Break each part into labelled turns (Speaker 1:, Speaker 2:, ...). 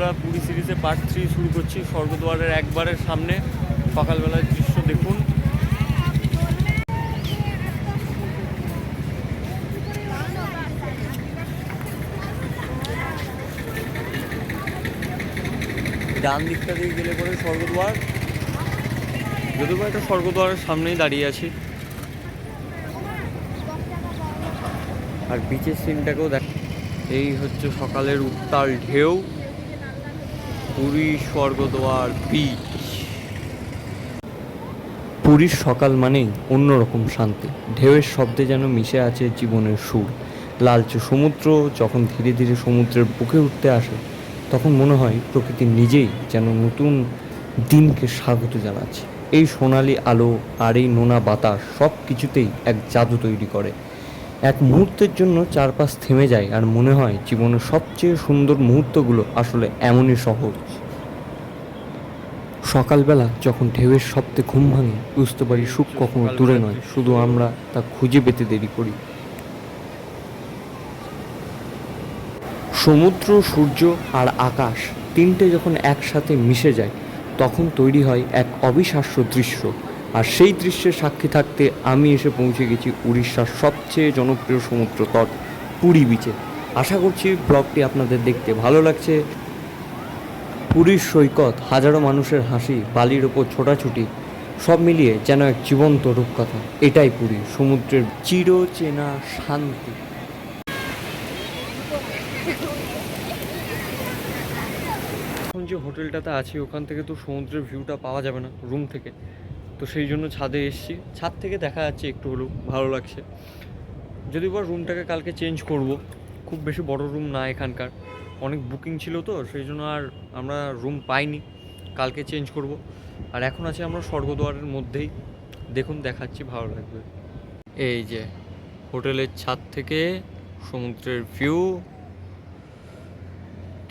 Speaker 1: বন্ধুরা, পুরী সিরিজে পার্ট 3 শুরু করছি। স্বর্গদ্বারের একবারের সামনে সকালবেলার দৃশ্য দেখুন। ডান দিকটা দিয়ে গেলে পরে স্বর্গদ্বার, যদিও একটা স্বর্গদ্বারের সামনেই দাঁড়িয়ে আছি। আর বিচের সিনটাকেও দেখ। এই হচ্ছে সকালের উত্তাল ঢেউ, পুরী স্বর্গদ্বার বিচ। পুরীর সকাল মানেই অন্যরকম শান্তি। ঢেউয়ের শব্দে যেন মিশে আছে জীবনের সুর। লালচে সমুদ্র যখন ধীরে ধীরে সমুদ্রের বুকে উঠতে আসে, তখন মনে হয় প্রকৃতি নিজেই যেন নতুন দিনকে স্বাগত জানাচ্ছে। এই সোনালি আলো আর এই নোনা বাতাস সব কিছুতেই এক জাদু তৈরি করে। এক মুহূর্তের জন্য চারপাশ থেমে যায় আর মনে হয় জীবনের সবচেয়ে সুন্দর মুহূর্তগুলো আসলে এমনই সহজ। সকালবেলা যখন ঢেউয়ের শব্দে ঘুম ভাঙে, বুঝতে পারি সুখ কখনো দূরে নয়, শুধু আমরা তা খুঁজে পেতে দেরি করি। সমুদ্র, সূর্য আর আকাশ তিনটে যখন একসাথে মিশে যায়, তখন তৈরি হয় এক অবিশ্বাস্য দৃশ্য। আর সেই দৃশ্যের সাক্ষী থাকতে আমি এসে পৌঁছে গেছি উড়িষ্যার সবচেয়ে জনপ্রিয় সমুদ্র তট পুরী বিচে। আশা করছি ব্লগটি আপনাদের দেখতে ভালো লাগছে। পুরীর সৈকত, হাজারো মানুষের হাসি, বালির ওপর ছোটাছুটি, সব মিলিয়ে যেন এক জীবন্ত রূপকথা। এটাই পুরী, সমুদ্রের চিরচেনা শান্তি। এখন যে হোটেলটাতে আছি ওখান থেকে তো সমুদ্রের ভিউটা পাওয়া যাবে না রুম থেকে, তো সেই জন্য ছাদে এসেছি। ছাদ থেকে দেখা যাচ্ছে একটু হলেও ভালো লাগছে। যদি বা রুমটাকে কালকে চেঞ্জ করব, খুব বেশি বড় রুম না এখানকার, অনেক বুকিং ছিল তো সেই জন্য আর আমরা রুম পাইনি। কালকে চেঞ্জ করব। আর এখন আছে আমরা স্বর্গদ্বারের মধ্যেই, দেখুন দেখাচ্ছি, ভালো লাগবে। এই যে হোটেলের ছাদ থেকে সমুদ্রের ভিউ,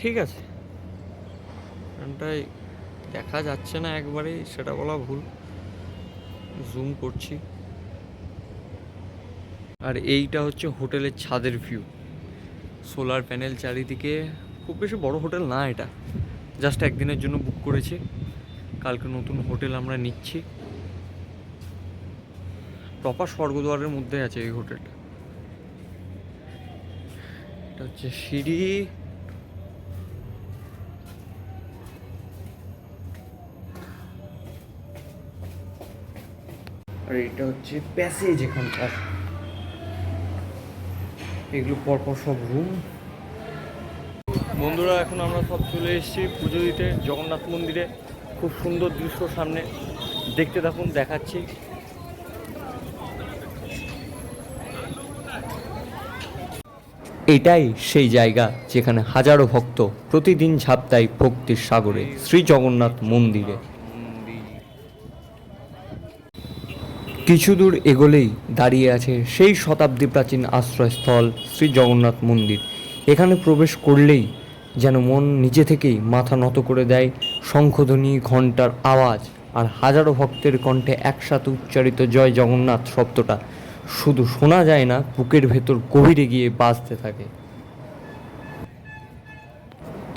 Speaker 1: ঠিক আছে। এখানটায় দেখা যাচ্ছে না একবারেই, সেটা বলা ভুল, জুম করছি। আর এইটা হচ্ছে হোটেলের ছাদের ভিউ, সোলার প্যানেল চারিদিকে। খুব বেশি বড় হোটেল না এটা, জাস্ট একদিনের জন্য বুক করেছি। কালকে নতুন হোটেল আমরা নিচ্ছি। প্রপার স্বর্গদ্বারের মধ্যে আছে এই হোটেলটা। এটা হচ্ছে সিঁড়ি, আর এটা হচ্ছে প্যাসেজ এখানকার। এগুলো পরপর সব রুম। বন্ধুরা, এখন আমরা সব চলে এসেছি পুজো দিতে জগন্নাথ মন্দিরে। খুব সুন্দর দৃশ্য সামনে, দেখতে থাকুন, দেখাচ্ছি। এটাই সেই জায়গা যেখানে হাজারো ভক্ত প্রতিদিন ঝাঁপ দেয় ভক্তির সাগরে, শ্রী জগন্নাথ মন্দিরে। কিছু দূর এগোলেই দাঁড়িয়ে আছে সেই শতাব্দী প্রাচীন আশ্রয়স্থল শ্রী জগন্নাথ মন্দির। এখানে প্রবেশ করলেই যেন মন নিজে থেকেই মাথা নত করে দেয়। শঙ্খধ্বনি, ঘণ্টার আওয়াজ আর হাজারো ভক্তের কণ্ঠে একসাথে উচ্চারিত জয় জগন্নাথ শব্দটা শুধু শোনা যায় না, বুকের ভেতর গভীরে গিয়ে বাজতে থাকে।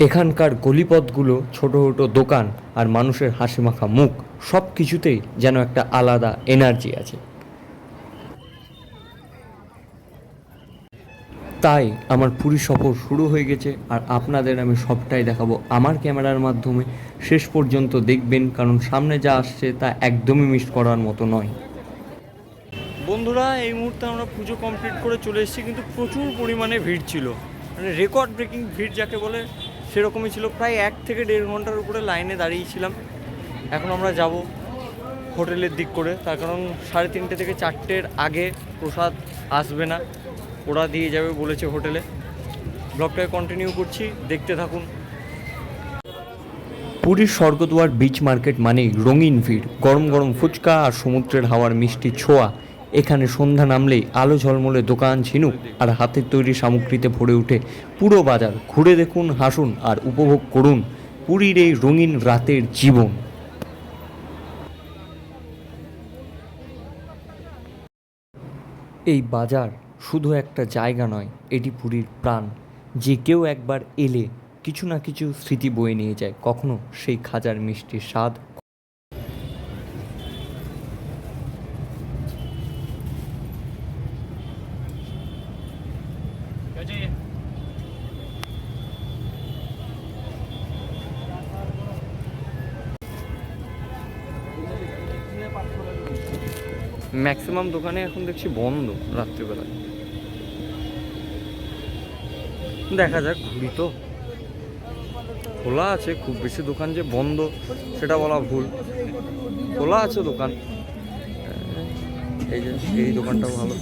Speaker 1: এখানকার গলিপথগুলো, ছোটো ছোটো দোকান আর মানুষের হাসিমাখা মুখ, সব কিছুতেই যেন একটা আলাদা এনার্জি আছে। তাই আমার পুরী সফর শুরু হয়ে গেছে, আর আপনাদের আমি সবটাই দেখাবো আমার ক্যামেরার মাধ্যমে। শেষ পর্যন্ত দেখবেন, কারণ সামনে যা আসছে তা একদমই মিস করার মতো নয়। বন্ধুরা, এই মুহূর্তে আমরা পুজো কমপ্লিট করে চলে এসেছি, কিন্তু প্রচুর পরিমাণে ভিড় ছিল, মানে রেকর্ড ব্রেকিং ভিড় যাকে বলে সেরকমই ছিল। প্রায় 1 থেকে 1.5 ঘন্টার উপরে লাইনে দাঁড়িয়েছিলাম। এখন আমরা যাব হোটেলের দিক করে, তার কারণ 3:30 থেকে 4টের আগে প্রসাদ আসবে না, ওরা দিয়ে যাবে বলেছে হোটেলে। ব্লগটাকে কন্টিনিউ করছি, দেখতে থাকুন। পুরীর স্বর্গদ্বার বিচ মার্কেট মানেই রঙিন ভিড়, গরম গরম ফুচকা আর সমুদ্রের হাওয়ার মিষ্টি ছোঁয়া। এখানে সন্ধ্যা নামলেই আলো ঝলমলে দোকান, ঝিনুক আর হাতের তৈরি সামগ্রীতে ভরে ওঠে পুরো বাজার। ঘুরে দেখুন, হাসুন আর উপভোগ করুন পুরীর এই রঙিন রাতের জীবন। এই বাজার শুধু একটা জায়গা নয়, এটি পুরীর প্রাণ। যে কেউ একবার এলে কিছু না কিছু স্মৃতি বয়ে নিয়ে যায়, কখনো সেই খাজার মিষ্টির স্বাদ। ম্যাক্সিমাম দোকানে এখন দেখছি বন্ধ রাত্রিবেলায়। দেখা যাক, ঘুরি তো। খোলা আছে, খুব বেশি দোকান যে বন্ধ সেটা বলা ভুল, খোলা আছে দোকান। এই যে এই দোকানটাও ভালো।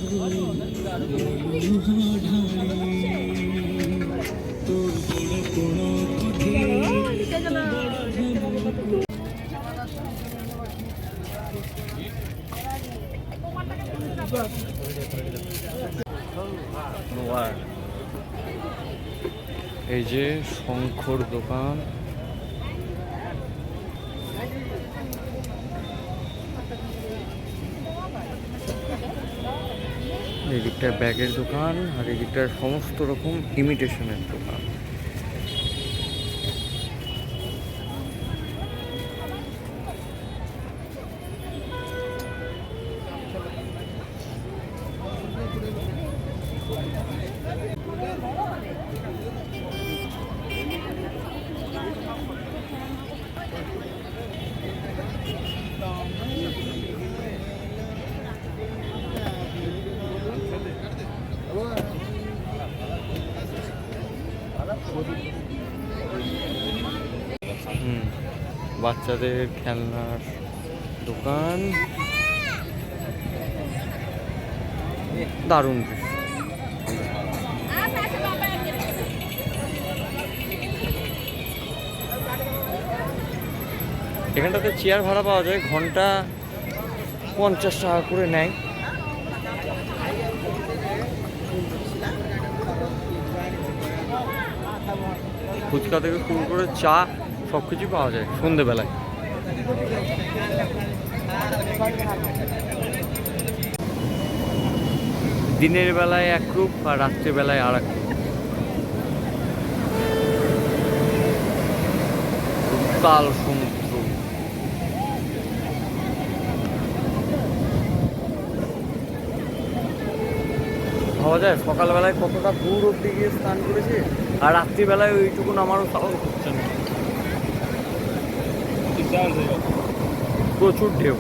Speaker 1: এই যে শঙ্কর দোকান, এদিকটা ব্যাগের দোকান, আর এদিকটা সমস্ত রকম ইমিটেশনের দোকান। বাচ্চাদের খেলনার দোকান, দারুণ দৃশ্য। এখানটাতে চেয়ার ভাড়া পাওয়া যায়, ঘন্টা 50 টাকা করে নেয়। ফুচকা থেকে শুরু করে চা সব কিছু পাওয়া যায় সন্ধেবেলায়। দিনের বেলায় এক রূপ আর রাত্রিবেলায় আর এক রূপ। উত্তাল সমুদ্র। ভাবা যায় সকালবেলায় কতটা দূর অব্দি গিয়ে স্নান করেছে, আর রাত্রিবেলায় ওইটুকুন আমারও সাহস হচ্ছে না। প্রচুর ঢেউ।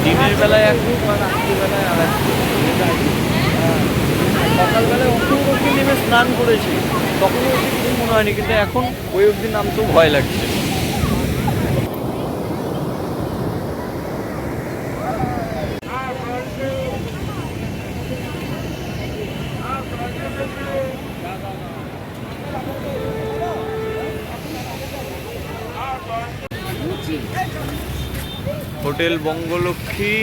Speaker 1: দিনের বেলায় এক রূপ আর রাত্রিবেলায় আর এক রূপ। সকালবেলায় অত অব্দি নেমে স্নান করেছি, তখনও কিছু মনে হয়নি, কিন্তু এখন ওই অব্দি নামতেও ভয় লাগছে। হোটেল বঙ্গলক্ষ্মী,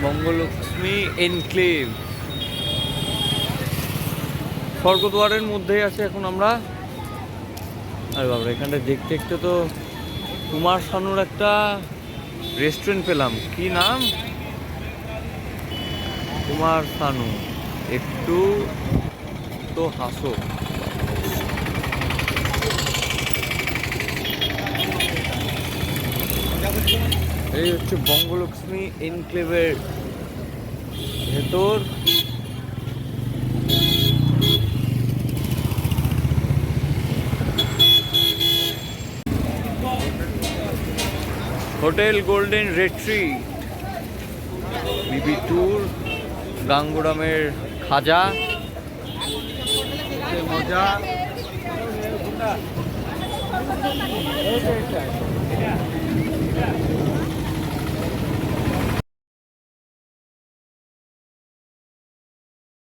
Speaker 1: বঙ্গলক্ষ্মী এনক্লেভ স্বর্গদ্বারের মধ্যেই আছে এখন আমরা। আরে বাবা, এখানটা দেখতে দেখতে তো কুমার শানুর একটা রেস্টুরেন্ট পেলাম। কি নাম? কুমার শানু। একটু তো হাসো। এই হচ্ছে বঙ্গলক্ষ্মী এনক্লেভের ভেতর। হোটেল গোল্ডেন রিট্রিট, বিবি ট্যুর, গাঙ্গুরামের খাজা, মজা।